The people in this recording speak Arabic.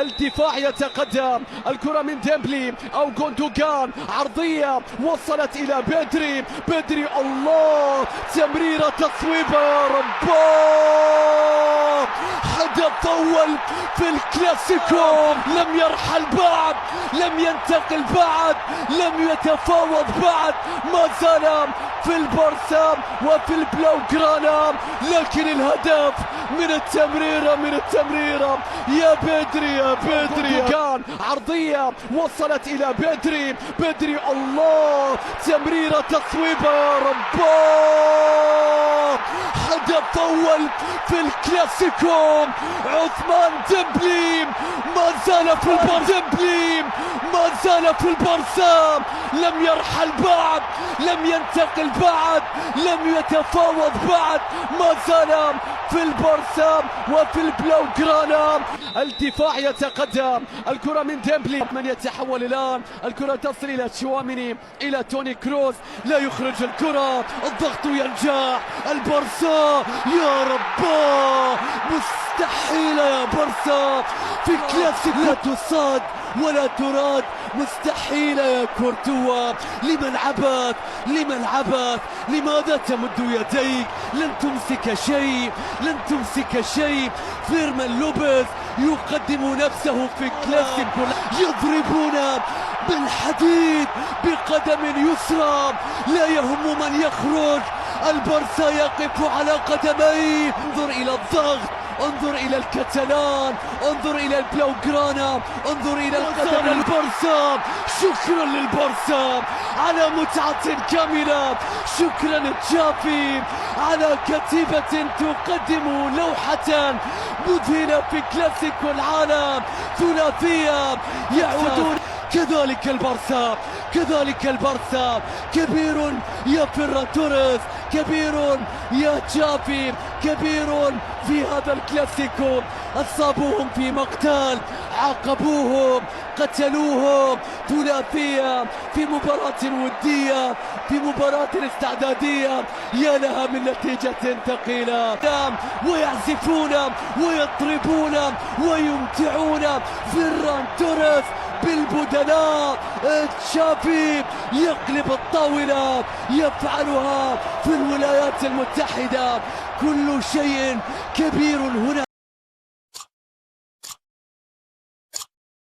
الدفاع يتقدم، الكرة من ديمبلي أو غوندوغان، عرضية وصلت إلى بدري الله، تمريرة تصويبة يا رب، هدف أول في الكلاسيكو، لم يرحل بعد، لم ينتقل بعد، لم يتفاوض بعد، ما زال في البارسا وفي البلاوغرانا، لكن الهدف من التمريرة يا بدري كان عرضية وصلت إلى بدري الله، تمريرة تصويبة يا رب، هدف أول في الكلاسيكو، عثمان ديمبلي ما زال في البارسا، لم يرحل بعد، لم ينتقل بعد، لم يتفاوض بعد، ما زال في البارسا وفي البلاوغرانا. الدفاع يتقدم، الكرة من ديمبلي، من يتحول الآن، الكرة تصل إلى تشواميني، إلى توني كروس، لا يخرج الكرة، الضغط ينجح، البارسا يا رب، مستحيلة يا بارسا في كلاسيكو، لا تصاد ولا تراد، مستحيلة يا كورتوا، لمن عبث، لماذا تمد يديك، لن تمسك شيء، فيرمان لوبيز يقدم نفسه في كلاسيكو، يضربون بالحديد بقدم يسرى، لا يهم من يخرج، البارسا يقف على قدميه، انظر إلى الضغط، انظر إلى الكتالان، انظر إلى البلاوغرانا، انظر إلى القدم البارسا، شكرا للبارسا على متعة كاملة، شكرا تشافي على كتيبة تقدم لوحة مذهلة في كلاسيكو العالم، ثلاثية يعودون، كذلك البارسا، كبير يا فيران توريس، كبير يا تشافي، كبير في هذا الكلاسيكو، أصابوهم في مقتل، عاقبوهم، قتلوهم، ثلاثية في مباراة ودية، في مباراة استعدادية، يا لها من نتيجة ثقيلة، ويعزفون ويطربون ويمتعون، فيران توريس بالبدلاء، تشافي يقلب الطاولة، يفعلها في الولايات المتحدة، كل شيء كبير هنا.